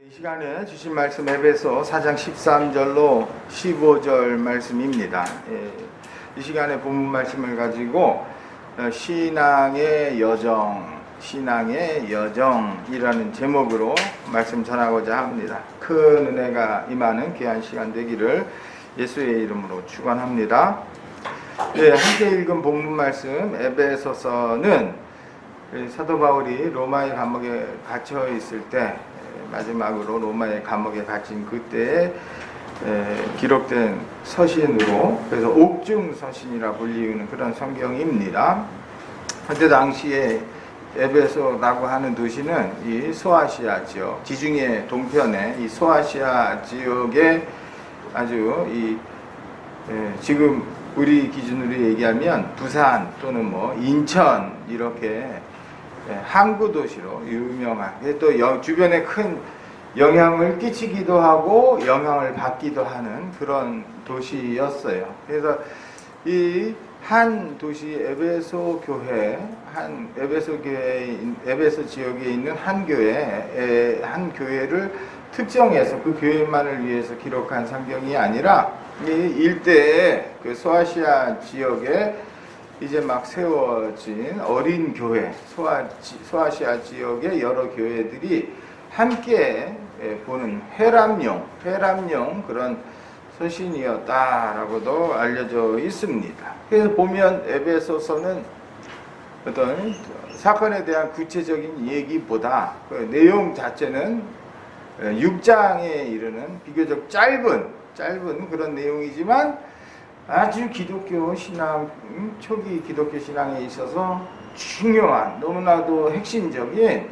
이 시간에 주신 말씀 에베소 4장 13절로 15절 말씀입니다. 이 시간에 본문 말씀을 가지고 신앙의 여정이라는 제목으로 말씀 전하고자 합니다. 큰 은혜가 임하는 귀한 시간 되기를 예수의 이름으로 축원합니다. 함께 읽은 본문 말씀 에베소서는 사도 바울이 로마의 감옥에 갇혀 있을 때 마지막으로 로마의 감옥에 갇힌 그때에 기록된 서신으로, 그래서 옥중 서신이라 불리우는 그런 성경입니다. 그때 당시에 에베소라고 하는 도시는 이 소아시아 지역, 지중해 동편의 이 소아시아 지역에 아주 지금 우리 기준으로 얘기하면 부산 또는 인천 이렇게 항구 도시로 유명한, 또 주변에 큰 영향을 끼치기도 하고 영향을 받기도 하는 그런 도시였어요. 그래서 이 한 도시 에베소 지역에 있는 한 교회를 특정해서 그 교회만을 위해서 기록한 성경이 아니라 이 일대의 그 소아시아 지역에 이제 막 세워진 어린 교회, 소아시아 지역의 여러 교회들이 함께 보는 회람용 그런 서신이었다라고도 알려져 있습니다. 그래서 보면 에베소서는 어떤 사건에 대한 구체적인 얘기보다 그 내용 자체는 6장에 이르는 비교적 짧은 그런 내용이지만 아주 기독교 신앙, 초기 기독교 신앙에 있어서 중요한, 너무나도 핵심적인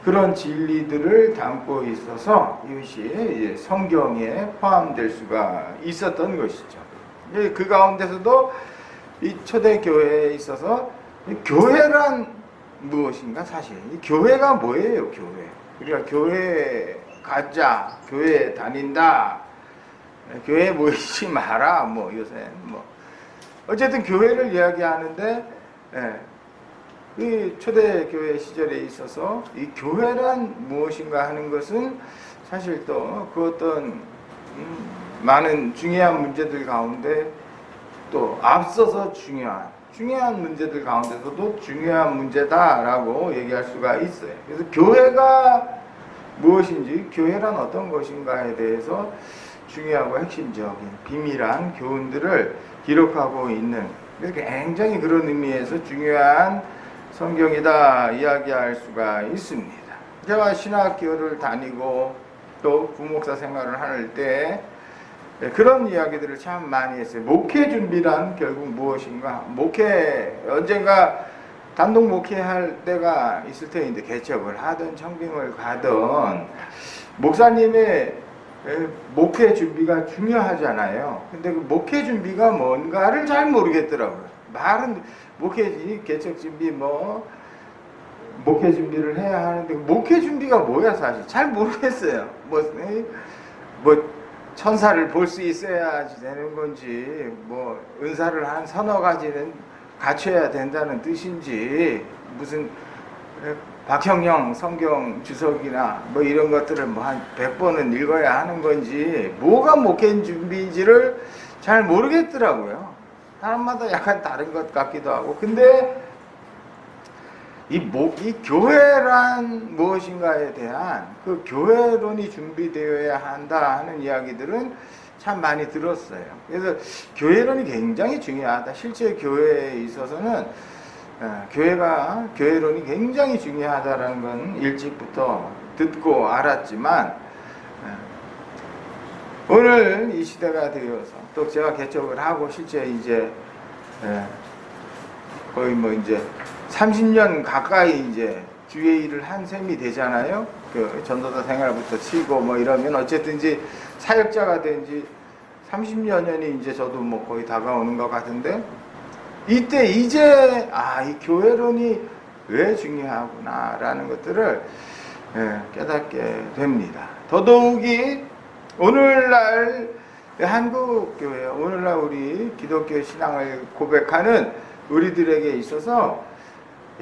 그런 진리들을 담고 있어서 이것이 성경에 포함될 수가 있었던 것이죠. 그 가운데서도 이 초대교회에 있어서 교회란 무엇인가, 사실 이 교회가 뭐예요? 우리가 교회 가자, 교회 다닌다, 교회에 모이지 마라, 요새 어쨌든 교회를 이야기하는데, 이 초대교회 시절에 있어서 이 교회란 무엇인가 하는 것은 사실 또 그 어떤 많은 중요한 문제들 가운데 또 앞서서 중요한 문제들 가운데서도 중요한 문제다라고 얘기할 수가 있어요. 그래서 교회가 무엇인지, 교회란 어떤 것인가에 대해서 중요하고 핵심적인 비밀한 교훈들을 기록하고 있는, 그래서 굉장히 그런 의미에서 중요한 성경이다 이야기할 수가 있습니다. 제가 신학교를 다니고 또 부목사 생활을 할 때 그런 이야기들을 참 많이 했어요. 목회 준비란 결국 무엇인가? 언젠가 단독 목회할 때가 있을 테인데, 개척을 하든 청빙을 가든 목사님의 목회 준비가 중요하잖아요. 근데 그 목회 준비가 뭔가를 잘 모르겠더라고요. 말은 목회지, 개척 준비, 목회 준비를 해야 하는데, 목회 준비가 뭐야, 사실. 잘 모르겠어요. 천사를 볼 수 있어야지 되는 건지, 은사를 한 서너 가지는 갖춰야 된다는 뜻인지, 무슨, 박형영 성경 주석이나 이런 것들을 한 100번은 읽어야 하는 건지, 뭐가 목회 준비인지를 잘 모르겠더라고요. 사람마다 약간 다른 것 같기도 하고. 근데 이 교회란 무엇인가에 대한 그 교회론이 준비되어야 한다 하는 이야기들은 참 많이 들었어요. 그래서 교회론이 굉장히 중요하다. 실제 교회에 있어서는 교회론이 굉장히 중요하다라는 건 일찍부터 듣고 알았지만, 오늘 이 시대가 되어서 또 제가 개척을 하고 실제 이제 거의 이제 30년 가까이 이제 주의 일을 한 셈이 되잖아요. 그 전도사 생활부터 치고 이러면 어쨌든 이제 사역자가 된 지 30여 년이 이제 저도 거의 다가오는 것 같은데, 이때 이제 이 교회론이 왜 중요하구나라는 것들을 깨닫게 됩니다. 더더욱이 오늘날 한국교회, 오늘날 우리 기독교 신앙을 고백하는 우리들에게 있어서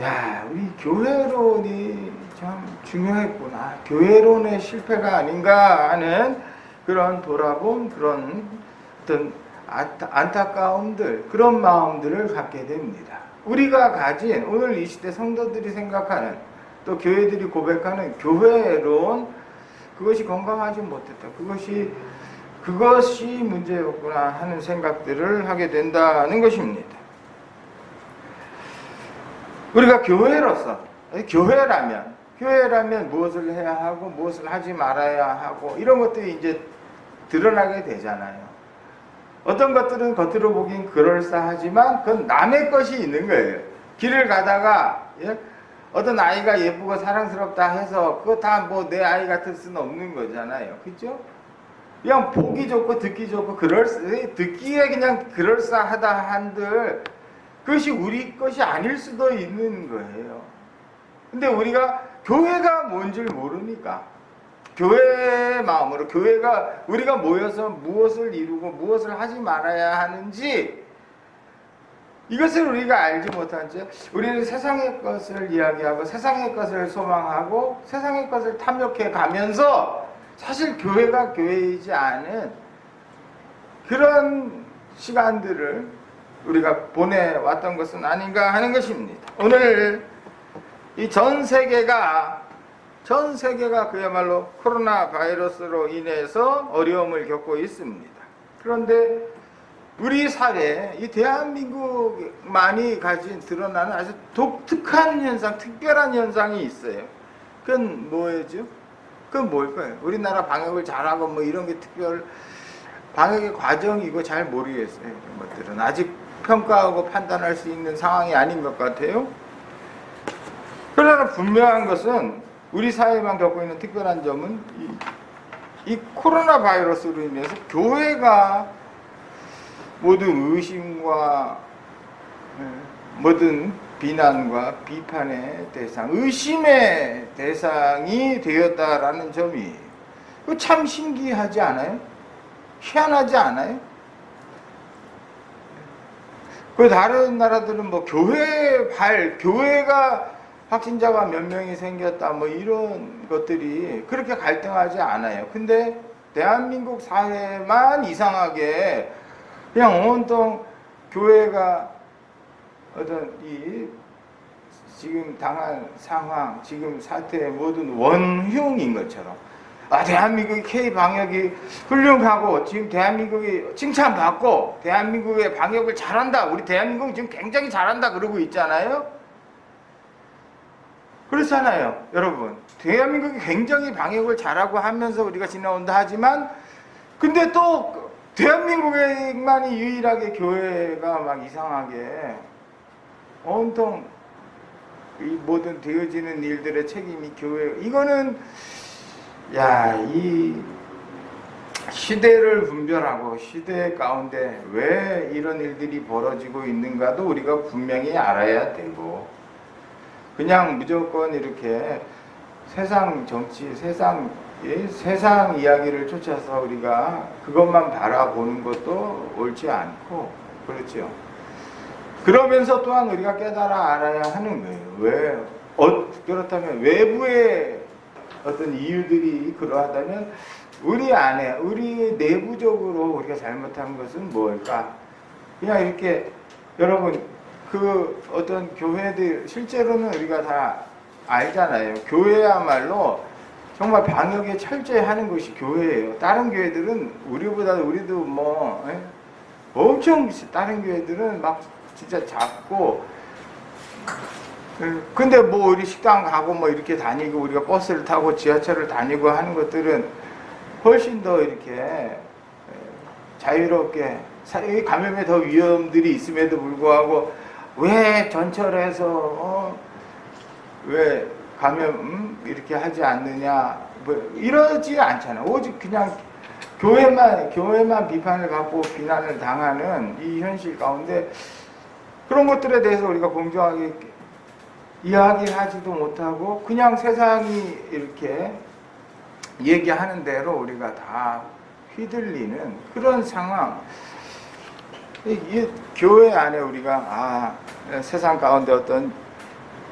야, 우리 교회론이 참 중요했구나. 교회론의 실패가 아닌가 하는 그런 돌아봄, 그런 어떤 안타까움들, 그런 마음들을 갖게 됩니다. 우리가 가진 오늘 이 시대 성도들이 생각하는, 또 교회들이 고백하는 교회론, 그것이 건강하지 못했다. 그것이 문제였구나 하는 생각들을 하게 된다는 것입니다. 우리가 교회라면 무엇을 해야 하고 무엇을 하지 말아야 하고 이런 것들이 이제 드러나게 되잖아요. 어떤 것들은 겉으로 보긴 그럴싸하지만 그건 남의 것이 있는 거예요. 길을 가다가 어떤 아이가 예쁘고 사랑스럽다 해서 그거 다 뭐 내 아이 같을 수는 없는 거잖아요. 그죠? 그냥 보기 좋고 듣기 좋고 듣기에 그냥 그럴싸하다 한들 그것이 우리 것이 아닐 수도 있는 거예요. 근데 우리가 교회가 뭔지를 모르니까 교회의 마음으로 우리가 모여서 무엇을 이루고 무엇을 하지 말아야 하는지 이것을 우리가 알지 못한 채 우리는 세상의 것을 이야기하고 세상의 것을 소망하고 세상의 것을 탐욕해 가면서 사실 교회가 교회이지 않은 그런 시간들을 우리가 보내왔던 것은 아닌가 하는 것입니다. 오늘 이 전 세계가 그야말로 코로나 바이러스로 인해서 어려움을 겪고 있습니다. 그런데 우리 사회, 이 대한민국만이 드러나는 아주 독특한 현상, 특별한 현상이 있어요. 그건 뭐예요? 그건 뭘까요? 우리나라 방역을 잘하고 뭐 이런 게 방역의 과정이고 잘 모르겠어요. 이런 것들은 아직 평가하고 판단할 수 있는 상황이 아닌 것 같아요. 그러나 분명한 것은 우리 사회만 겪고 있는 특별한 점은 이 코로나 바이러스로 인해서 교회가 모든 의심과 모든 비난과 비판의 대상, 의심의 대상이 되었다라는 점이 참 신기하지 않아요? 희한하지 않아요? 그 다른 나라들은 뭐 교회가 확진자가 몇 명이 생겼다 뭐 이런 것들이 그렇게 갈등하지 않아요. 근데 대한민국 사회만 이상하게 그냥 온통 교회가 어떤 이 지금 당한 상황, 지금 사태의 모든 원흉인 것처럼 대한민국의 K-방역이 훌륭하고 지금 대한민국이 칭찬받고 대한민국의 방역을 잘한다. 우리 대한민국이 지금 굉장히 잘한다 그러고 있잖아요. 그렇잖아요, 여러분. 대한민국이 굉장히 방역을 잘하고 하면서 우리가 지나온다 하지만 근데 또 대한민국에만이 유일하게 교회가 막 이상하게 온통 이 모든 되어지는 일들의 책임이 교회. 이거는 이 시대를 분별하고 시대 가운데 왜 이런 일들이 벌어지고 있는가도 우리가 분명히 알아야 되고 그냥 무조건 이렇게 세상 정치, 세상 이야기를 쫓아서 우리가 그것만 바라보는 것도 옳지 않고 그렇죠. 그러면서 또한 우리가 깨달아 알아야 하는 거예요. 그렇다면 외부의 어떤 이유들이 그러하다면 우리 안에, 우리 내부적으로 우리가 잘못한 것은 뭘까? 그냥 이렇게 여러분 그 어떤 교회들 실제로는 우리가 다 알잖아요. 교회야말로 정말 방역에 철저히 하는 것이 교회예요. 다른 교회들은 우리도 뭐 엄청 다른 교회들은 막 진짜 작고 근데 뭐 우리 식당 가고 뭐 이렇게 다니고 우리가 버스를 타고 지하철을 다니고 하는 것들은 훨씬 더 이렇게 자유롭게 감염에 더 위험들이 있음에도 불구하고 왜 전철에서 왜 감염 이렇게 하지 않느냐 뭐 이러지 않잖아요. 오직 그냥 교회만 비판을 받고 비난을 당하는 이 현실 가운데 그런 것들에 대해서 우리가 공정하게 이야기를 하지도 못하고 그냥 세상이 이렇게 얘기하는 대로 우리가 다 휘둘리는 그런 상황. 이 교회 안에 우리가 세상 가운데 어떤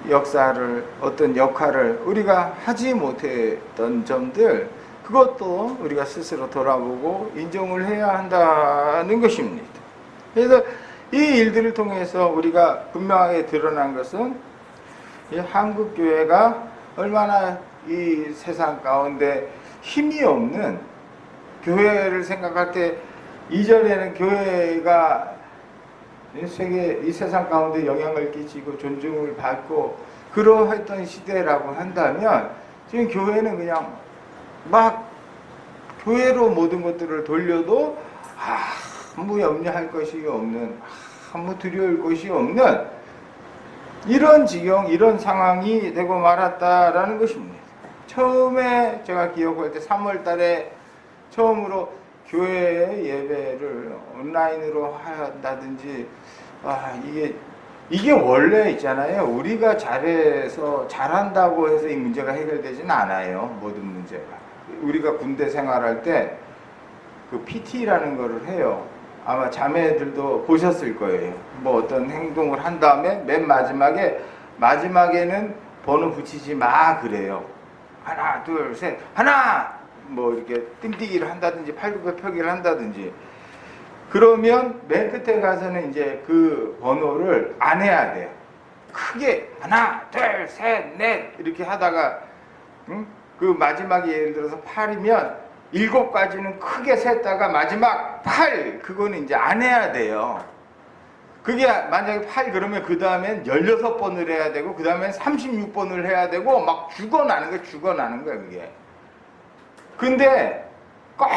역사를 어떤 역할을 우리가 하지 못했던 점들 그것도 우리가 스스로 돌아보고 인정을 해야 한다는 것입니다. 그래서 이 일들을 통해서 우리가 분명하게 드러난 것은 이 한국 교회가 얼마나 이 세상 가운데 힘이 없는 교회를 생각할 때 이전에는 교회가 이 세상 가운데 영향을 끼치고 존중을 받고 그러했던 시대라고 한다면 지금 교회는 그냥 막 교회로 모든 것들을 돌려도 아무 염려할 것이 없는 아무 두려울 것이 없는 이런 지경 이런 상황이 되고 말았다라는 것입니다. 처음에 제가 기억할 때 3월 달에 처음으로 교회 예배를 온라인으로 한다든지 이게 원래 있잖아요. 우리가 잘한다고 해서 이 문제가 해결되지는 않아요. 모든 문제가. 우리가 군대 생활할 때 그 PT라는 거를 해요. 아마 자매들도 보셨을 거예요. 뭐 어떤 행동을 한 다음에 맨 마지막에는 번호 붙이지 마 그래요. 하나 둘 셋 하나 뭐 이렇게 띵뛰기를 한다든지 팔굽혀펴기를 한다든지 그러면 맨 끝에 가서는 이제 그 번호를 안 해야 돼요. 크게 하나 둘 셋 넷 이렇게 하다가 그 마지막에 예를 들어서 8이면 7까지는 크게 셌다가 마지막 8 그거는 이제 안 해야 돼요. 그게 만약에 8 그러면 그 다음엔 16번을 해야 되고 그 다음엔 36번을 해야 되고 막 죽어나는 거야 그게. 근데 꼭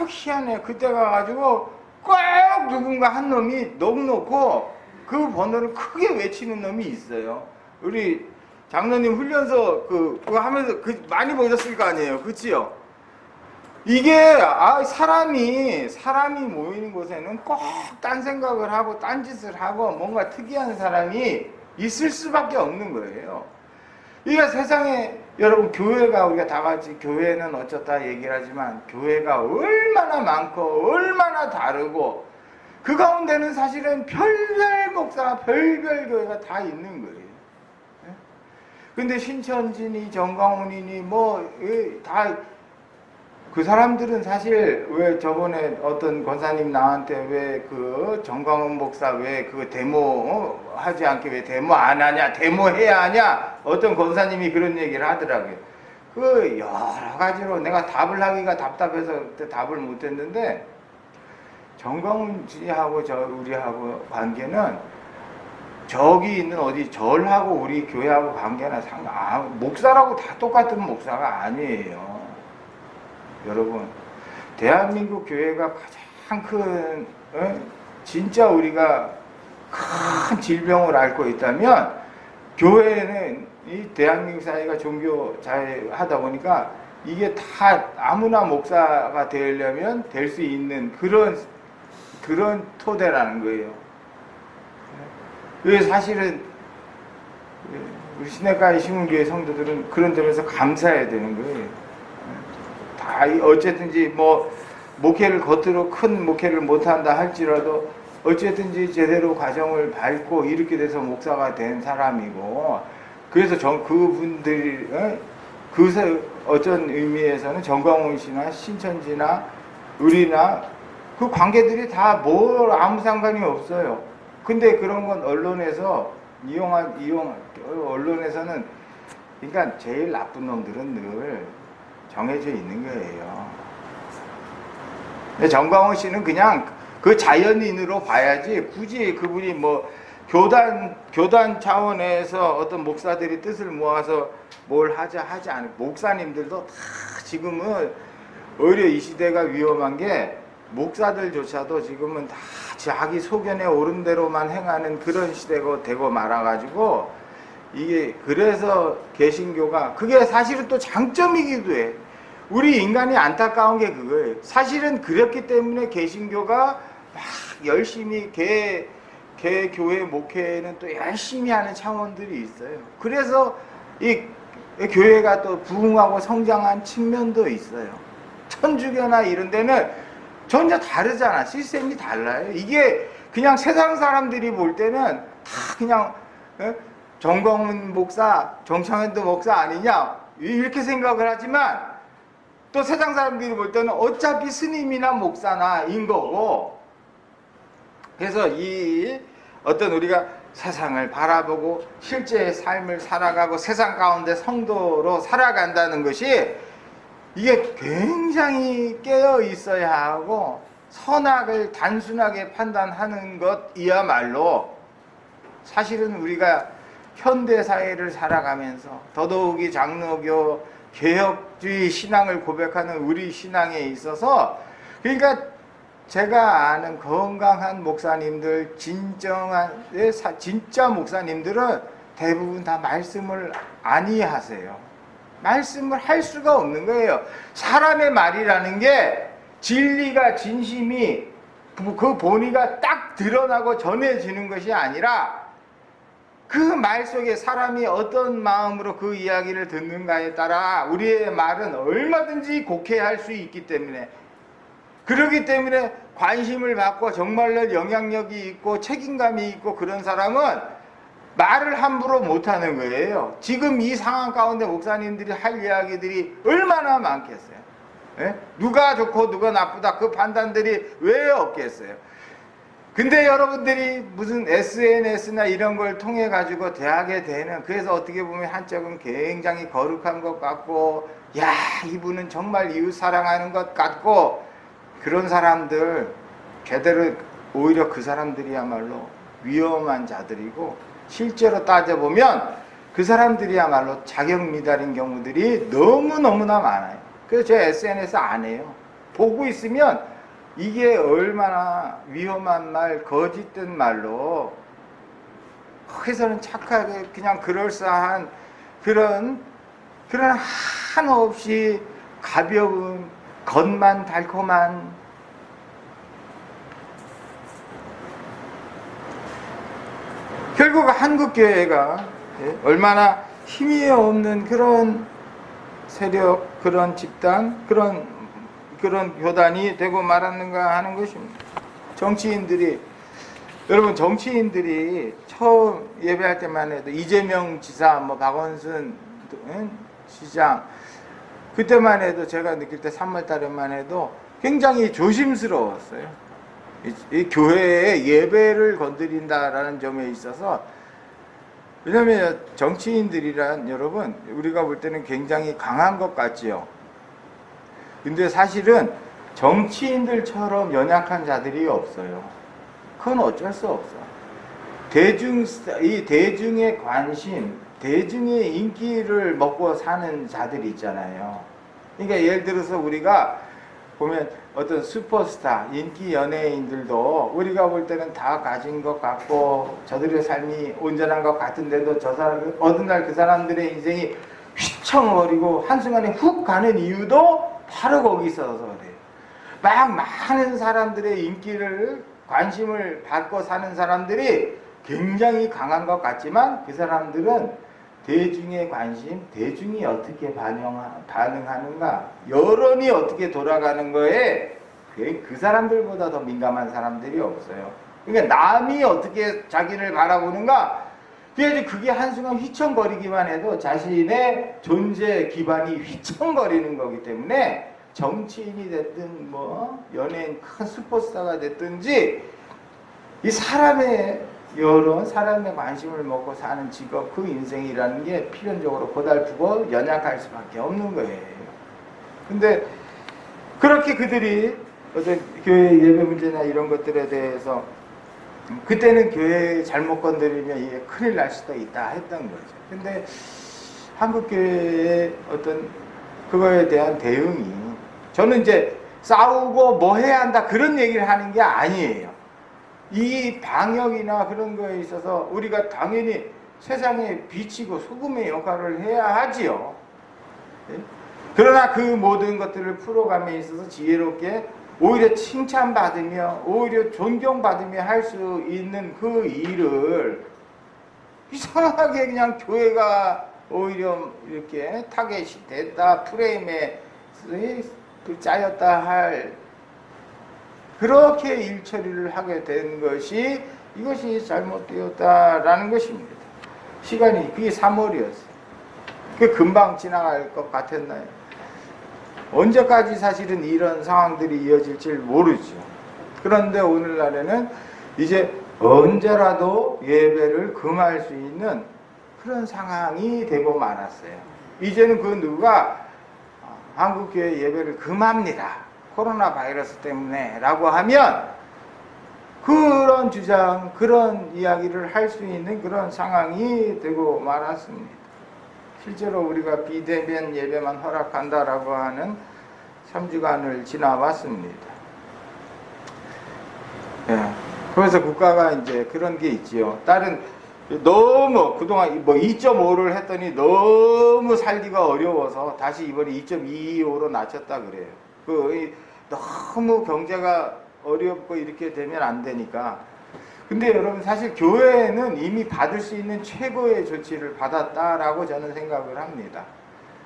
희한해. 그때 가가지고 꼭 누군가 한 놈이 넉넉고 그 번호를 크게 외치는 놈이 있어요. 우리 장로님 훈련소 그거 하면서 많이 보셨을 거 아니에요. 그치요? 이게 사람이 모이는 곳에는 꼭 딴 생각을 하고 딴 짓을 하고 뭔가 특이한 사람이 있을 수밖에 없는 거예요. 이게 세상에 여러분 교회가 우리가 다 같이 교회는 어쩌다 얘기를 하지만 교회가 얼마나 많고 얼마나 다르고 그 가운데는 사실은 별별 목사 별별 교회가 다 있는 거예요. 근데 신천지니 정광훈이니 뭐 다 그 사람들은 사실 왜 저번에 어떤 권사님 나한테 왜 그 정광훈 목사 왜 그 데모 하지 않게 왜 데모 안 하냐 데모 해야 하냐 어떤 권사님이 그런 얘기를 하더라고요. 그 여러 가지로 내가 답을 하기가 답답해서 그때 답을 못 했는데 정광훈 씨하고 우리하고 관계는 저기 있는 어디 절하고 우리 교회하고 관계나 목사라고 다 똑같은 목사가 아니에요. 여러분 대한민국 교회가 가장 큰 진짜 우리가 큰 질병을 앓고 있다면 교회는 이 대한민국 사회가 종교 사회 하다 보니까 이게 다 아무나 목사가 되려면 될 수 있는 그런 토대라는 거예요. 그래서 사실은 우리 시내가의 시문교회 성도들은 그런 점에서 감사해야 되는 거예요. 다 어쨌든지 뭐 목회를 겉으로 큰 목회를 못한다 할지라도 어쨌든지 제대로 과정을 밟고 이렇게 돼서 목사가 된 사람이고 그래서 그분들이 어떤 의미에서는 정광훈 씨나 신천지나 우리나 그 관계들이 다 아무 상관이 없어요. 근데 그런 건 언론에서 언론에서는 그러니까 제일 나쁜 놈들은 늘 정해져 있는 거예요. 근데 정광훈 씨는 그냥 그 자연인으로 봐야지 굳이 그분이 뭐 교단 차원에서 어떤 목사들이 뜻을 모아서 뭘 하지 않고 목사님들도 다 지금은 오히려 이 시대가 위험한 게 목사들조차도 지금은 다 자기 소견에 옳은 대로만 행하는 그런 시대가 되고 말아가지고 이게 그래서 개신교가 그게 사실은 또 장점이기도 해. 우리 인간이 안타까운 게 그거예요. 사실은 그렇기 때문에 개신교가 막 열심히 교회 목회는 또 열심히 하는 차원들이 있어요. 그래서 이 교회가 또 부흥하고 성장한 측면도 있어요. 천주교나 이런 데는 전혀 다르잖아. 시스템이 달라요. 이게 그냥 세상 사람들이 볼 때는 다 그냥 정광훈 목사, 정창현도 목사 아니냐 이렇게 생각을 하지만 또 세상 사람들이 볼 때는 어차피 스님이나 목사나인 거고, 그래서 이 어떤 우리가 세상을 바라보고 실제의 삶을 살아가고 세상 가운데 성도로 살아간다는 것이 이게 굉장히 깨어 있어야 하고, 선악을 단순하게 판단하는 것이야말로 사실은 우리가 현대사회를 살아가면서 더더욱이 장로교 개혁주의 신앙을 고백하는 우리 신앙에 있어서, 그러니까 제가 아는 건강한 목사님들, 진짜 목사님들은 대부분 다 말씀을 아니하세요. 말씀을 할 수가 없는 거예요. 사람의 말이라는 게 진리가 진심이 그 본의가 딱 드러나고 전해지는 것이 아니라 그 말 속에 사람이 어떤 마음으로 그 이야기를 듣는가에 따라 우리의 말은 얼마든지 곡해할 수 있기 때문에, 그렇기 때문에 관심을 받고 정말로 영향력이 있고 책임감이 있고 그런 사람은 말을 함부로 못하는 거예요. 지금 이 상황 가운데 목사님들이 할 이야기들이 얼마나 많겠어요. 예? 누가 좋고 누가 나쁘다 그 판단들이 왜 없겠어요. 근데 여러분들이 무슨 SNS나 이런 걸 통해 가지고 대하게 되는, 그래서 어떻게 보면 한쪽은 굉장히 거룩한 것 같고, 야 이분은 정말 이웃 사랑하는 것 같고, 그런 사람들 제대로 오히려 그 사람들이야말로 위험한 자들이고, 실제로 따져보면 그 사람들이야말로 자격 미달인 경우들이 너무너무나 많아요. 그래서 제가 SNS 안 해요. 보고 있으면 이게 얼마나 위험한 말, 거짓된 말로 거기서는 착하게 그냥 그럴싸한 그런 한없이 가벼운 겉만 달콤한, 결국 한국교회가 얼마나 힘이 없는 그런 세력, 그런 집단, 그런 교단이 되고 말았는가 하는 것입니다. 여러분 정치인들이 처음 예배할 때만 해도 이재명 지사, 박원순 시장, 그때만 해도 제가 느낄 때 3월 달에만 해도 굉장히 조심스러웠어요. 이 교회의 예배를 건드린다라는 점에 있어서. 왜냐하면 정치인들이란, 여러분 우리가 볼 때는 굉장히 강한 것 같지요. 근데 사실은 정치인들처럼 연약한 자들이 없어요. 그건 어쩔 수 없어. 이 대중의 관심, 대중의 인기를 먹고 사는 자들이 있잖아요. 그러니까 예를 들어서 우리가 보면 어떤 슈퍼스타, 인기 연예인들도 우리가 볼 때는 다 가진 것 같고 저들의 삶이 온전한 것 같은데도 저 사람, 어느 날 그 사람들의 인생이 휘청거리고 한순간에 훅 가는 이유도 바로 거기 있어서 그래요. 막 많은 사람들의 인기를, 관심을 받고 사는 사람들이 굉장히 강한 것 같지만 그 사람들은 대중의 관심, 대중이 어떻게 반응하는가, 여론이 어떻게 돌아가는 거에 그 사람들보다 더 민감한 사람들이 없어요. 그러니까 남이 어떻게 자기를 바라보는가, 그게 한순간 휘청거리기만 해도 자신의 존재 기반이 휘청거리는 거기 때문에 정치인이 됐든 연예인 큰 슈퍼스타가 됐든지 이 사람의 여론, 사람의 관심을 먹고 사는 직업, 그 인생이라는 게 필연적으로 고달프고 연약할 수밖에 없는 거예요. 근데 그렇게 그들이 어떤 교회 예배 문제나 이런 것들에 대해서 그때는 교회 잘못 건드리면 이게 큰일 날 수도 있다 했던 거죠. 근데 한국교회의 어떤 그거에 대한 대응이, 저는 이제 싸우고 뭐 해야 한다 그런 얘기를 하는 게 아니에요. 이 방역이나 그런 거에 있어서 우리가 당연히 세상에 비치고 소금의 역할을 해야 하지요. 그러나 그 모든 것들을 풀어감에 있어서 지혜롭게 오히려 칭찬받으며 오히려 존경받으며 할 수 있는 그 일을 이상하게 그냥 교회가 오히려 이렇게 타겟이 됐다, 프레임에 짜였다 할, 그렇게 일처리를 하게 된 것이, 이것이 잘못되었다라는 것입니다. 시간이 그게 3월이었어요. 그게 금방 지나갈 것 같았나요? 언제까지 사실은 이런 상황들이 이어질지 모르죠. 그런데 오늘날에는 이제 언제라도 예배를 금할 수 있는 그런 상황이 되고 말았어요. 이제는 그 누가 한국교회 예배를 금합니다. 코로나 바이러스 때문에 라고 하면 그런 주장, 그런 이야기를 할 수 있는 그런 상황이 되고 말았습니다. 실제로 우리가 비대면 예배만 허락한다라고 하는 3주간을 지나왔습니다. 예. 그래서 국가가 이제 그런 게 있지요. 다른 너무 그동안 뭐 2.5를 했더니 너무 살기가 어려워서 다시 이번에 2.25로 낮췄다 그래요. 너무 경제가 어렵고 이렇게 되면 안 되니까. 근데 여러분 사실 교회는 이미 받을 수 있는 최고의 조치를 받았다라고 저는 생각을 합니다.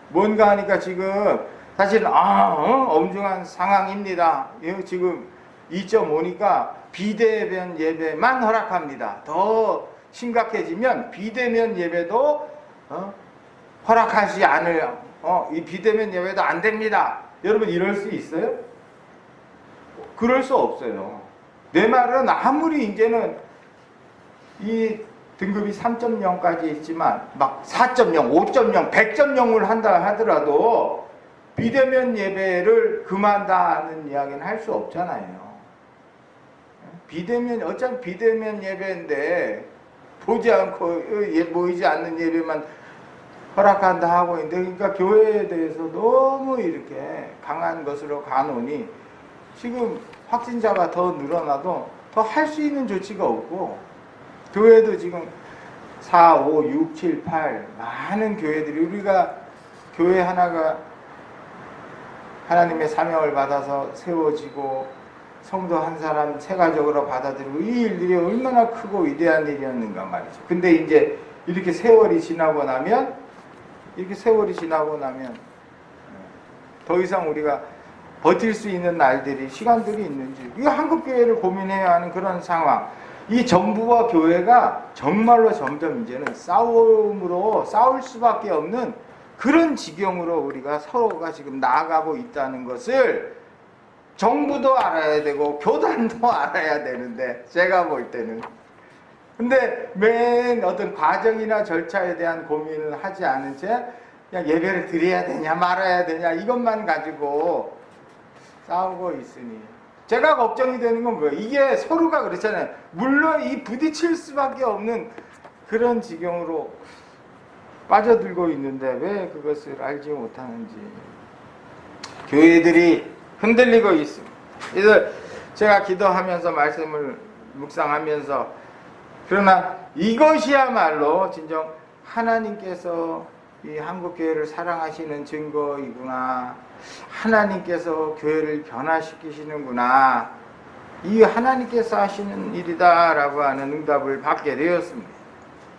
뭔가 하니까 지금 사실 엄중한 상황입니다. 지금 2.5니까 비대면 예배만 허락합니다. 더 심각해지면 비대면 예배도 허락하지 않을 이 비대면 예배도 안 됩니다. 여러분 이럴 수 있어요? 그럴 수 없어요. 내 말은 아무리 이제는 이 등급이 3.0까지 있지만 막 4.0, 5.0, 100.0을 한다 하더라도 비대면 예배를 금한다는 이야기는 할 수 없잖아요. 어차피 비대면 예배인데 보지 않고 보이지 않는 예배만 허락한다 하고 있는데, 그러니까 교회에 대해서 너무 이렇게 강한 것으로 가노니 지금 확진자가 더 늘어나도 더 할 수 있는 조치가 없고, 교회도 지금 4, 5, 6, 7, 8 많은 교회들이, 우리가 교회 하나가 하나님의 사명을 받아서 세워지고 성도 한 사람 세가족으로 받아들이고 이 일들이 얼마나 크고 위대한 일이었는가 말이죠. 근데 이제 이렇게 세월이 지나고 나면 더 이상 우리가 버틸 수 있는 날들이, 시간들이 있는지, 이 한국교회를 고민해야 하는 그런 상황. 이 정부와 교회가 정말로 점점 이제는 싸울 수밖에 없는 그런 지경으로 우리가 서로가 지금 나아가고 있다는 것을 정부도 알아야 되고 교단도 알아야 되는데, 제가 볼 때는. 근데 맨 어떤 과정이나 절차에 대한 고민을 하지 않은 채 그냥 예배를 드려야 되냐 말아야 되냐 이것만 가지고 싸우고 있으니 제가 걱정이 되는 건 뭐예요? 이게 서로가 그렇잖아요. 물론 이 부딪힐 수밖에 없는 그런 지경으로 빠져들고 있는데 왜 그것을 알지 못하는지 교회들이 흔들리고 있습니다. 그래서 제가 기도하면서 말씀을 묵상하면서, 그러나 이것이야말로 진정 하나님께서 이 한국교회를 사랑하시는 증거이구나, 하나님께서 교회를 변화시키시는구나, 이 하나님께서 하시는 일이다라고 하는 응답을 받게 되었습니다.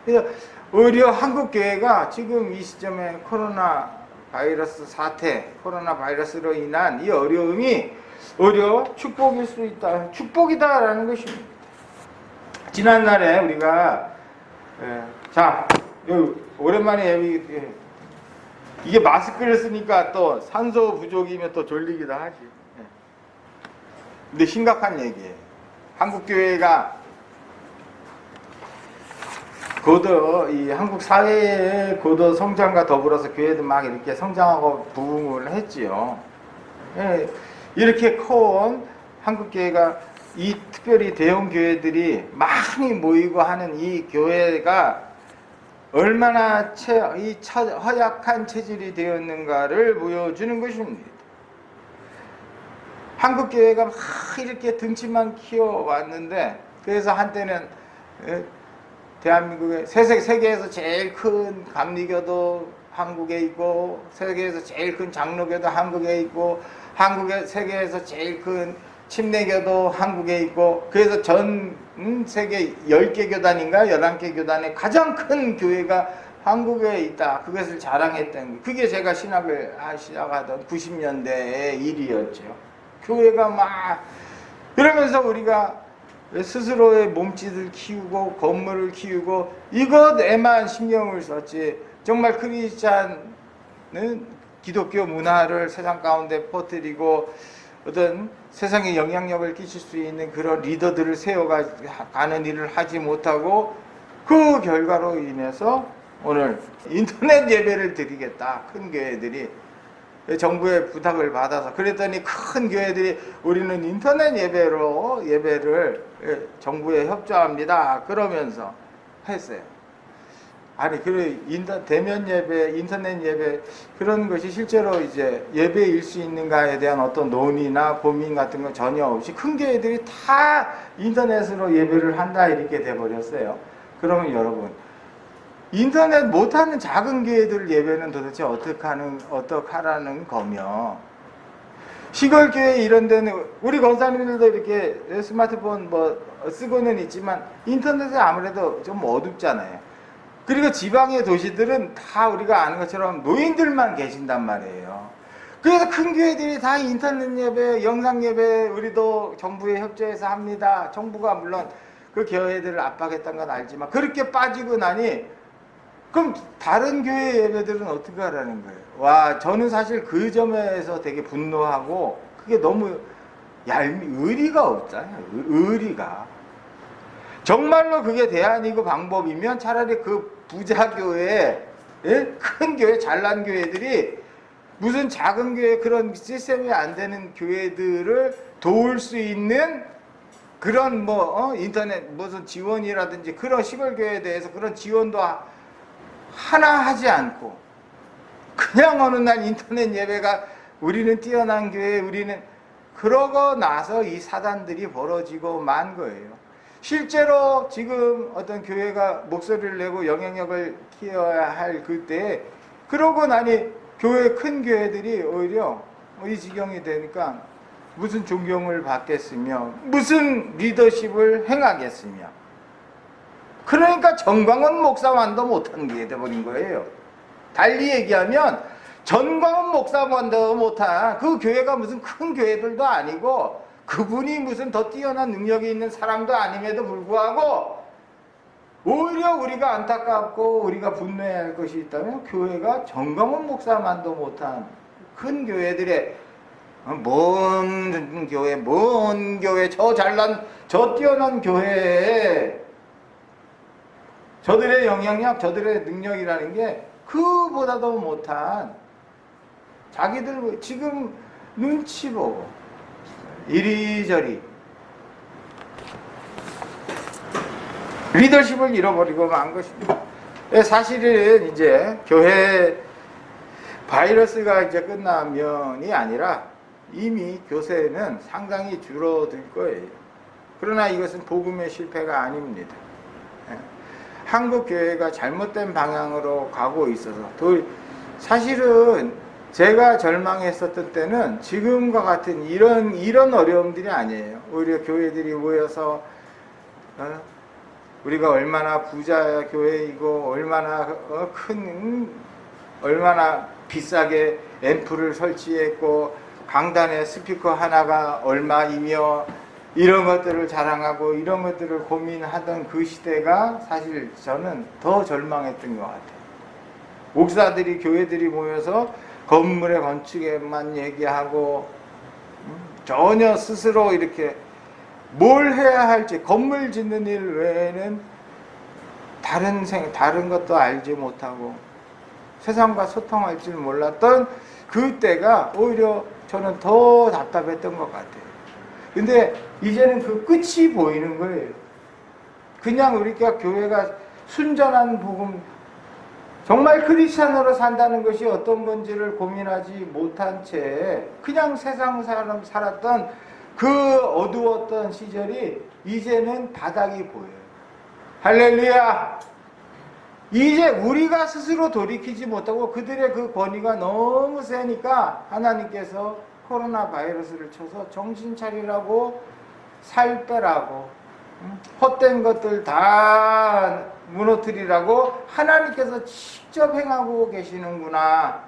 그래서 오히려 한국교회가 지금 이 시점에 코로나 바이러스 사태, 코로나 바이러스로 인한 이 어려움이 오히려 축복일 수 있다, 축복이다라는 것입니다. 지난날에 우리가 오랜만에 이게 마스크를 쓰니까 또 산소 부족이면 또 졸리기도 하지. 근데 심각한 얘기예요. 한국교회가 이 한국 사회의 고도 성장과 더불어서 교회도 막 이렇게 성장하고 부흥을 했지요. 예, 이렇게 커온 한국교회가, 이 특별히 대형 교회들이 많이 모이고 하는 이 교회가 얼마나 허약한 체질이 되었는가를 보여주는 것입니다. 한국교회가 막 이렇게 등치만 키워왔는데, 그래서 한때는 대한민국의 세계에서 제일 큰 감리교도 한국에 있고, 세계에서 제일 큰 장로교도 한국에 있고, 세계에서 제일 큰 침례교도 한국에 있고, 그래서 전 세계 10개 교단인가 11개 교단의 가장 큰 교회가 한국에 있다, 그것을 자랑했던, 그게 제가 신학을 시작하던 90년대의 일이었죠. 교회가 막 그러면서 우리가 스스로의 몸짓을 키우고 건물을 키우고 이것에만 신경을 썼지 정말 크리스찬은 기독교 문화를 세상 가운데 퍼뜨리고 어떤 세상에 영향력을 끼칠 수 있는 그런 리더들을 세워가는 일을 하지 못하고 그 결과로 인해서 오늘 인터넷 예배를 드리겠다. 큰 교회들이 정부의 부탁을 받아서 그랬더니 큰 교회들이 우리는 인터넷 예배를 정부에 협조합니다. 그러면서 했어요. 아니 그래 대면 예배, 인터넷 예배 그런 것이 실제로 이제 예배일 수 있는가에 대한 어떤 논의나 고민 같은 건 전혀 없이 큰 교회들이 다 인터넷으로 예배를 한다 이렇게 돼 버렸어요. 그러면 여러분 인터넷 못하는 작은 교회들 예배는 도대체 어떡하라는 거며 시골 교회 이런 데는 우리 권사님들도 이렇게 스마트폰 뭐 쓰고는 있지만 인터넷에 아무래도 좀 어둡잖아요. 그리고 지방의 도시들은 다 우리가 아는 것처럼 노인들만 계신단 말이에요. 그래서 큰 교회들이 다 인터넷 예배, 영상 예배 우리도 정부에 협조해서 합니다. 정부가 물론 그 교회들을 압박했던 건 알지만 그렇게 빠지고 나니 그럼 다른 교회 예배들은 어떻게 하라는 거예요? 와, 저는 사실 그 점에서 되게 분노하고 그게 너무 의리가 없잖아요. 의리가. 정말로 그게 대안이고 방법이면 차라리 그 부자 교회, 큰 교회, 잘난 교회들이 무슨 작은 교회 그런 시스템이 안 되는 교회들을 도울 수 있는 그런 인터넷 무슨 지원이라든지 그런 시골 교회에 대해서 그런 지원도 하나 하지 않고 그냥 어느 날 인터넷 예배가 우리는 뛰어난 교회 우리는 그러고 나서 이 사단들이 벌어지고 만 거예요. 실제로 지금 어떤 교회가 목소리를 내고 영향력을 키워야 할 그때 그러고 나니 큰 교회들이 오히려 이 지경이 되니까 무슨 존경을 받겠으며 무슨 리더십을 행하겠으며 그러니까 전광훈 목사만도 못하는 게 돼버린 거예요. 달리 얘기하면 전광훈 목사만도 못한 그 교회가 무슨 큰 교회들도 아니고 그분이 무슨 더 뛰어난 능력이 있는 사람도 아님에도 불구하고 오히려 우리가 안타깝고 우리가 분노해야 할 것이 있다면 교회가 전광훈 목사만도 못한 큰 교회들의 먼 교회 저 잘난 저 뛰어난 교회에 저들의 영향력 저들의 능력이라는 게 그보다도 못한 자기들 지금 눈치 보고 이리저리 리더십을 잃어버리고 만 것입니다. 사실은 이제 교회 바이러스가 이제 끝나면이 아니라 이미 교세는 상당히 줄어들 거예요. 그러나 이것은 복음의 실패가 아닙니다. 한국 교회가 잘못된 방향으로 가고 있어서 사실은 제가 절망했었던 때는 지금과 같은 이런 어려움들이 아니에요. 오히려 교회들이 모여서 우리가 얼마나 부자 교회이고 얼마나 비싸게 앰프를 설치했고 강단에 스피커 하나가 얼마이며 이런 것들을 자랑하고 이런 것들을 고민하던 그 시대가 사실 저는 더 절망했던 것 같아요. 목사들이 교회들이 모여서 건물의 건축에만 얘기하고 전혀 스스로 이렇게 뭘 해야 할지 건물 짓는 일 외에는 다른 것도 알지 못하고 세상과 소통할 줄 몰랐던 그때가 오히려 저는 더 답답했던 것 같아요. 근데 이제는 그 끝이 보이는 거예요. 그냥 우리가 교회가 순전한 복음 정말 크리스찬으로 산다는 것이 어떤 건지를 고민하지 못한 채 그냥 세상처럼 살았던 그 어두웠던 시절이 이제는 바닥이 보여요. 할렐루야! 이제 우리가 스스로 돌이키지 못하고 그들의 그 권위가 너무 세니까 하나님께서 코로나 바이러스를 쳐서 정신 차리라고 살 빼라고 헛된 것들 다 무너뜨리라고 하나님께서 직접 행하고 계시는구나.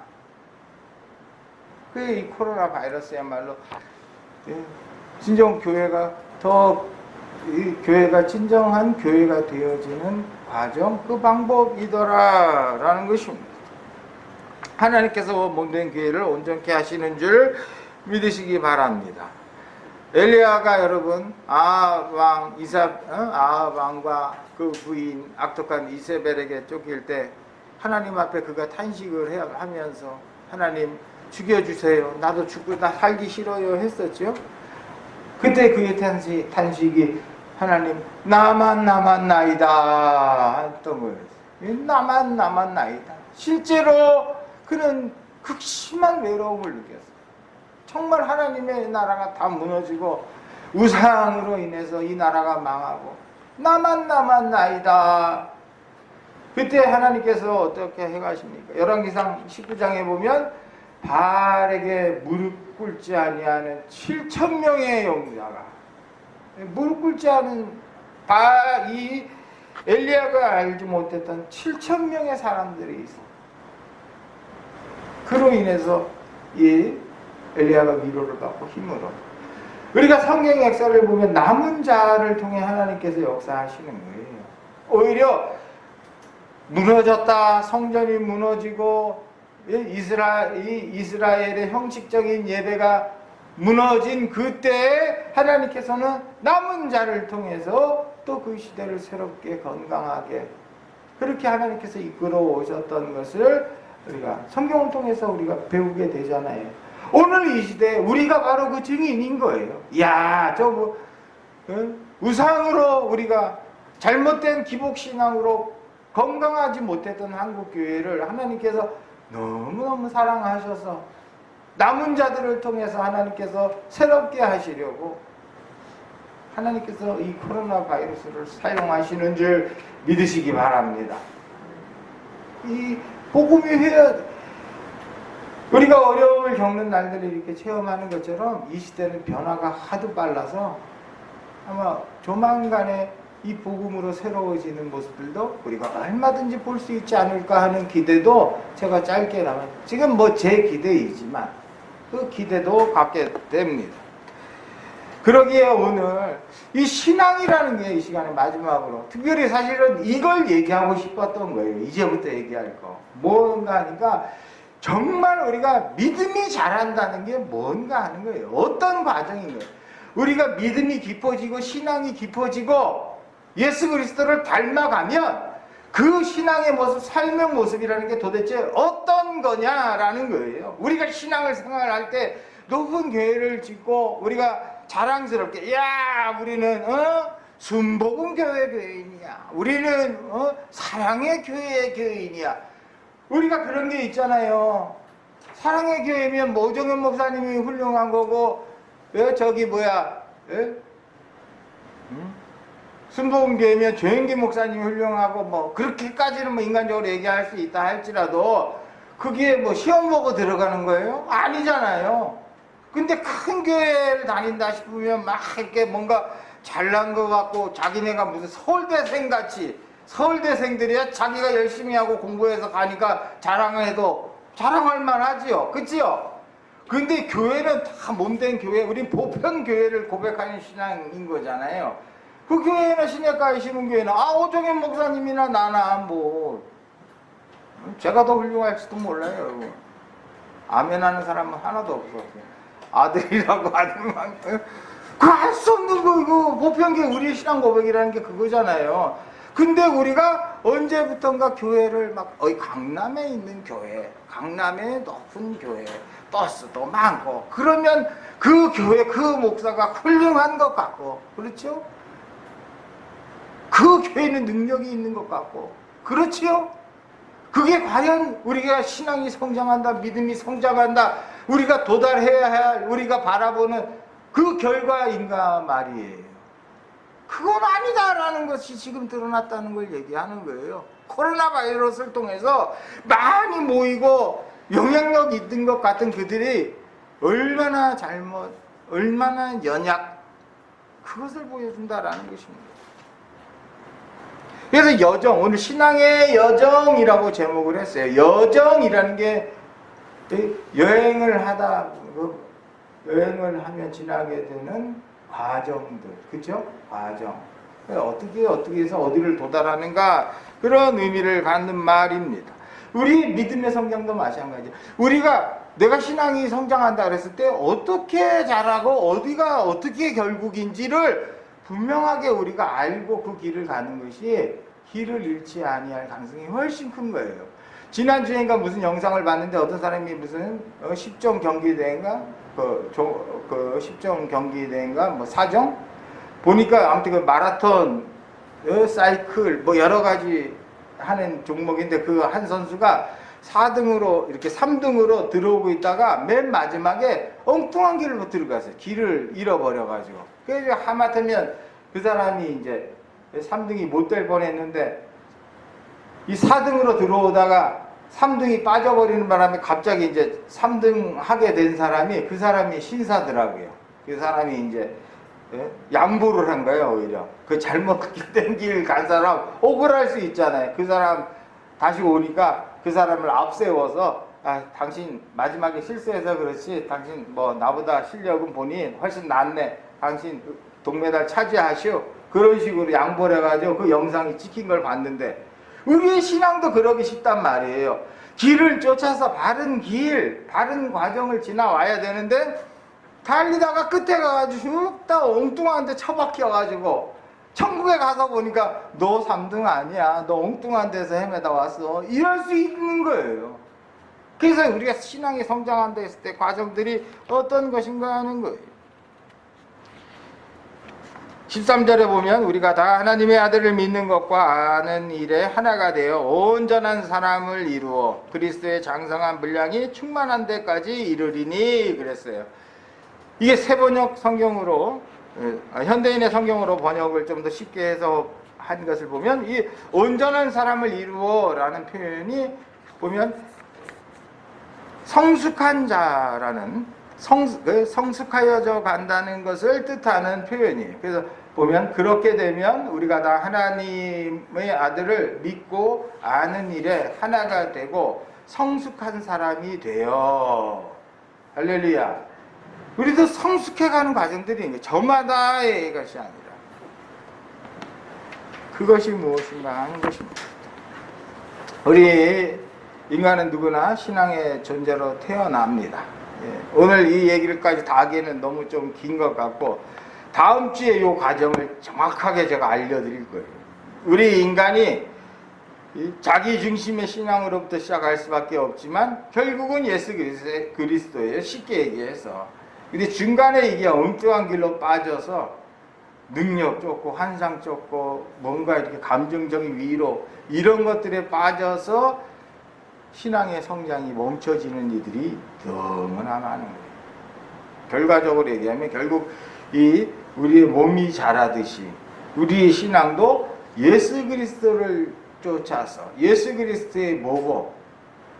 그게 이 코로나 바이러스야말로 진정 교회가 더 이 교회가 진정한 교회가 되어지는 과정, 그 방법이더라라는 것입니다. 하나님께서 몸된 교회를 온전케 하시는 줄 믿으시기 바랍니다. 엘리야가 여러분 아합 왕과 그 부인 악독한 이세벨에게 쫓길 때 하나님 앞에 그가 탄식을 하면서 하나님 죽여주세요. 나도 죽고 나 살기 싫어요 했었죠. 그때 그의 탄식이 하나님 나만 남았나이다 했던 거예요. 나만 남았나이다. 실제로 그는 극심한 외로움을 느꼈어요. 정말 하나님의 나라가 다 무너지고 우상으로 인해서 이 나라가 망하고 나만 남았나이다. 그때 하나님께서 어떻게 해가십니까? 열왕기상 19장에 보면 바알에게 무릎 꿇지 아니하는 7,000명의 용사가 무릎 꿇지 않은 이 엘리야가 알지 못했던 7,000명의 사람들이 있어. 그로 인해서 이 엘리야가 위로를 받고 힘으로 우리가 성경 역사를 보면 남은 자를 통해 하나님께서 역사하시는 거예요. 오히려 무너졌다, 성전이 무너지고 이스라엘의 형식적인 예배가 무너진 그때 하나님께서는 남은 자를 통해서 또 그 시대를 새롭게 건강하게 그렇게 하나님께서 이끌어 오셨던 것을 우리가 성경을 통해서 우리가 배우게 되잖아요. 오늘 이 시대에 우리가 바로 그 증인인 거예요. 이야, 우상으로 우리가 잘못된 기복신앙으로 건강하지 못했던 한국교회를 하나님께서 너무너무 사랑하셔서 남은 자들을 통해서 하나님께서 새롭게 하시려고 하나님께서 이 코로나 바이러스를 사용하시는 줄 믿으시기 바랍니다. 이 복음이 우리가 어려움을 겪는 날들을 이렇게 체험하는 것처럼 이 시대는 변화가 하도 빨라서 아마 조만간에 이 복음으로 새로워지는 모습들도 우리가 얼마든지 볼 수 있지 않을까 하는 기대도 제가 짧게 나면 지금 제 기대이지만 그 기대도 갖게 됩니다. 그러기에 오늘 이 신앙이라는 게 이 시간에 마지막으로 특별히 사실은 이걸 얘기하고 싶었던 거예요. 이제부터 얘기할 거 뭔가 하니까 정말 우리가 믿음이 자란다는 게 뭔가 하는 거예요. 어떤 과정인 거예요. 우리가 믿음이 깊어지고 신앙이 깊어지고 예수 그리스도를 닮아가면 그 신앙의 모습, 삶의 모습이라는 게 도대체 어떤 거냐라는 거예요. 우리가 신앙을 생활할 때 높은 교회를 짓고 우리가 자랑스럽게 야 우리는 순복음 교회 교인이야. 우리는 사랑의 교회의 교인이야. 우리가 그런 게 있잖아요. 사랑의 교회면 오정현 목사님이 훌륭한 거고 순복음 교회면 조영기 목사님이 훌륭하고 그렇게까지는 인간적으로 얘기할 수 있다 할지라도 그게 시험 보고 들어가는 거예요? 아니잖아요. 근데 큰 교회를 다닌다 싶으면 막 이렇게 뭔가 잘난 것 같고 자기네가 무슨 서울대생 같이 서울대생들이야 자기가 열심히 하고 공부해서 가니까 자랑해도 자랑할 만하지요. 그치요? 근데 교회는 다 몸된 교회, 우린 보편 교회를 고백하는 신앙인 거잖아요. 그 교회나 신약가에 심은 교회는 오정현 목사님이나 나나 제가 더 훌륭할지도 몰라요. 여러분. 아멘하는 사람은 하나도 없었어요. 아들이라고 아들만 그 할 수 없는 거 이거 보편교회 우리의 신앙 고백이라는 게 그거잖아요. 근데 우리가 언제부턴가 교회를 강남에 있는 교회, 강남에 높은 교회, 버스도 많고 그러면 그 교회 그 목사가 훌륭한 것 같고 그렇죠? 그 교회는 능력이 있는 것 같고 그렇지요? 그게 과연 우리가 신앙이 성장한다, 믿음이 성장한다, 우리가 도달해야 할, 우리가 바라보는 그 결과인가 말이에요. 그건 아니다라는 것이 지금 드러났다는 걸 얘기하는 거예요. 코로나 바이러스를 통해서 많이 모이고 영향력 있는 것 같은 그들이 얼마나 얼마나 연약, 그것을 보여준다라는 것입니다. 그래서 여정, 오늘 신앙의 여정이라고 제목을 했어요. 여정이라는 게 여행을 하면 지나게 되는 과정들, 그죠? 과정. 어떻게 해서 어디를 도달하는가, 그런 의미를 갖는 말입니다. 우리 믿음의 성장도 마찬가지. 내가 신앙이 성장한다 그랬을 때 어떻게 자라고 어디가 어떻게 결국인지를 분명하게 우리가 알고 그 길을 가는 것이 길을 잃지 아니할 가능성이 훨씬 큰 거예요. 지난주에인가 무슨 영상을 봤는데 어떤 사람이 무슨 10종 경기대회인가 그 10종 경기대회인가 뭐 4종 보니까 아무튼 그 마라톤 사이클 뭐 여러 가지 하는 종목인데 그 한 선수가 4등으로 이렇게 3등으로 들어오고 있다가 맨 마지막에 엉뚱한 길로 들어갔어요. 길을 잃어버려가지고. 그래서 하마터면 그 사람이 이제 3등이 못 될 뻔했는데 이 4등으로 들어오다가 3등이 빠져버리는 바람에 갑자기 이제 3등 하게 된 사람이 그 사람이 신사더라고요. 그 사람이 이제 양보를 한 거예요. 오히려 그 잘못된 길 간 사람 억울할 수 있잖아요. 그 사람 다시 오니까 그 사람을 앞세워서 당신 마지막에 실수해서 그렇지 당신 뭐 나보다 실력은 보니 훨씬 낫네. 당신 동메달 차지하시오. 그런 식으로 양보를 해가지고 그 영상이 찍힌 걸 봤는데 우리의 신앙도 그러기 쉽단 말이에요. 길을 쫓아서 바른 길, 바른 과정을 지나와야 되는데 달리다가 끝에 가가지고 다 엉뚱한 데 처박혀가지고 천국에 가서 보니까 너 3등 아니야. 너 엉뚱한 데서 헤매다 왔어. 이럴 수 있는 거예요. 그래서 우리가 신앙이 성장한다 했을 때 과정들이 어떤 것인가 하는 거예요. 13절에 보면 우리가 다 하나님의 아들을 믿는 것과 아는 일에 하나가 되어 온전한 사람을 이루어 그리스도의 장성한 분량이 충만한 데까지 이르리니 그랬어요. 이게 세번역 성경으로 현대인의 성경으로 번역을 좀 더 쉽게 해서 한 것을 보면 이 온전한 사람을 이루어 라는 표현이 보면 성숙한 자라는 성숙하여져 간다는 것을 뜻하는 표현이에요. 그래서 보면 그렇게 되면 우리가 다 하나님의 아들을 믿고 아는 일에 하나가 되고 성숙한 사람이 되어 할렐루야. 우리도 성숙해가는 과정들이 있는 거예요. 저마다의 것이 아니라 그것이 무엇인가 하는 것입니다. 우리 인간은 누구나 신앙의 존재로 태어납니다. 오늘 이 얘기를까지 다 하기에는 너무 좀 긴 것 같고 다음 주에 이 과정을 정확하게 제가 알려드릴 거예요. 우리 인간이 자기 중심의 신앙으로부터 시작할 수밖에 없지만 결국은 예수 그리스도예요. 쉽게 얘기해서. 근데 중간에 이게 엉뚱한 길로 빠져서 능력 쫓고 환상 쫓고 뭔가 이렇게 감정적인 위로 이런 것들에 빠져서 신앙의 성장이 멈춰지는 이들이 너무나 많은 거예요. 결과적으로 얘기하면 결국 이 우리의 몸이 자라듯이 우리의 신앙도 예수 그리스도를 쫓아서 예수 그리스도의 모범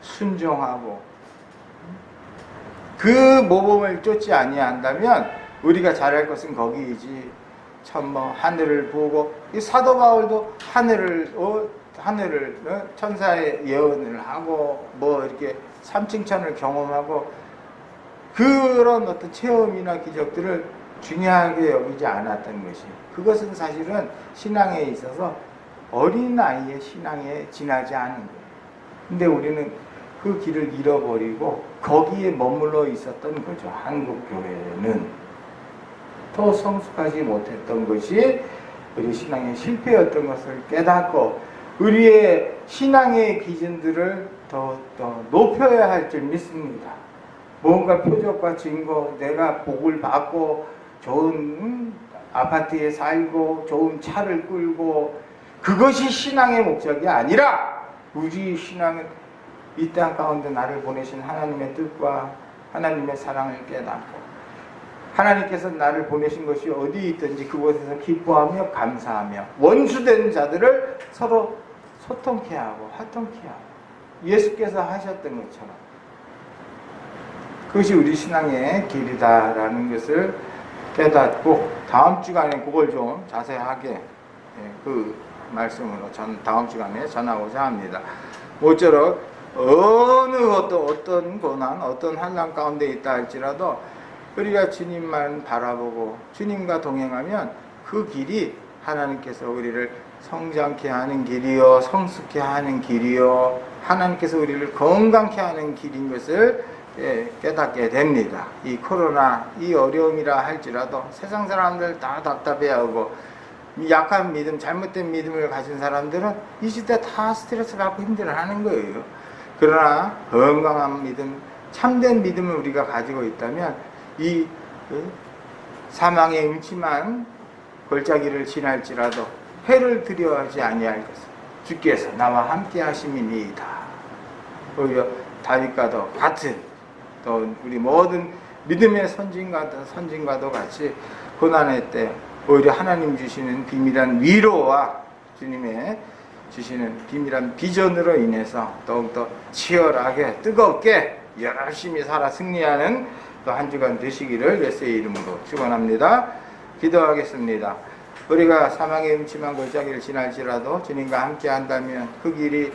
순종하고 그 모범을 쫓지 아니한다면 우리가 잘할 것은 거기이지 참 뭐 하늘을 보고 이 사도 바울도 하늘을 천사의 예언을 하고 뭐 이렇게 삼층천을 경험하고 그런 어떤 체험이나 기적들을 중요하게 여기지 않았던 것이 그것은 사실은 신앙에 있어서 어린아이의 신앙에 지나지 않은 거예요. 근데 우리는 그 길을 잃어버리고 거기에 머물러 있었던 거죠. 한국 교회는 더 성숙하지 못했던 것이 우리 신앙의 실패였던 것을 깨닫고 우리의 신앙의 기준들을 더 높여야 할 줄 믿습니다. 뭔가 표적과 증거, 내가 복을 받고 좋은 아파트에 살고 좋은 차를 끌고 그것이 신앙의 목적이 아니라 우리 신앙은 이 땅 가운데 나를 보내신 하나님의 뜻과 하나님의 사랑을 깨닫고 하나님께서 나를 보내신 것이 어디 있든지 그곳에서 기뻐하며 감사하며 원수된 자들을 서로 소통케 하고 화통케 하고 예수께서 하셨던 것처럼 그것이 우리 신앙의 길이다라는 것을 깨닫고 다음 주간에 그걸 좀 자세하게 그 말씀으로 다음 주간에 전하고자 합니다. 모쪼록 어느 어떤 고난, 어떤 환난 가운데 있다 할지라도 우리가 주님만 바라보고 주님과 동행하면 그 길이 하나님께서 우리를 성장케 하는 길이요, 성숙케 하는 길이요, 하나님께서 우리를 건강케 하는 길인 것을 깨닫게 됩니다. 이 코로나, 이 어려움이라 할지라도 세상 사람들 다 답답해하고 약한 믿음, 잘못된 믿음을 가진 사람들은 이 시대 다 스트레스 받고 힘들어하는 거예요. 그러나 건강한 믿음, 참된 믿음을 우리가 가지고 있다면 이 사망의 음침한 골짜기를 지날지라도 해를 두려워하지 아니할 것을 주께서 나와 함께 하심이니이다. 오히려 다윗과도 같은, 또 우리 모든 믿음의 선진과도 같이 고난의 때 오히려 하나님 주시는 비밀한 위로와 주님의 주시는 비밀한 비전으로 인해서 더욱더 치열하게 뜨겁게 열심히 살아 승리하는 또 한 주간 되시기를 예수의 이름으로 축원합니다. 기도하겠습니다. 우리가 사망의 음침한 골짜기를 지날지라도 주님과 함께 한다면 그 길이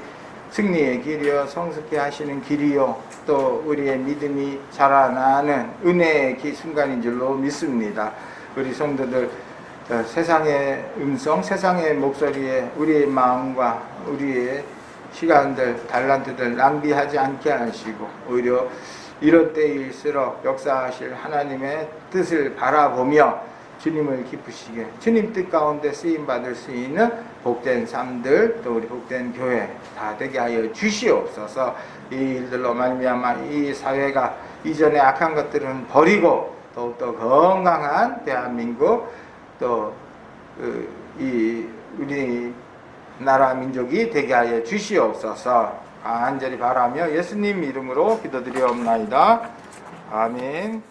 승리의 길이요, 성숙케 하시는 길이요, 또 우리의 믿음이 자라나는 은혜의 순간인 줄로 믿습니다. 우리 성도들 세상의 음성, 세상의 목소리에 우리의 마음과 우리의 시간들, 달란트들 낭비하지 않게 하시고 오히려 이런 때일수록 역사하실 하나님의 뜻을 바라보며 주님을 기쁘시게, 주님 뜻 가운데 쓰임받을 수 있는 복된 삶들, 또 우리 복된 교회 다 되게 하여 주시옵소서. 이 일들로 말미암아 이 사회가 이전에 악한 것들은 버리고 더욱더 건강한 대한민국, 또 이 우리 나라 민족이 되게 하여 주시옵소서. 간절히 바라며 예수님 이름으로 기도드리옵나이다. 아멘.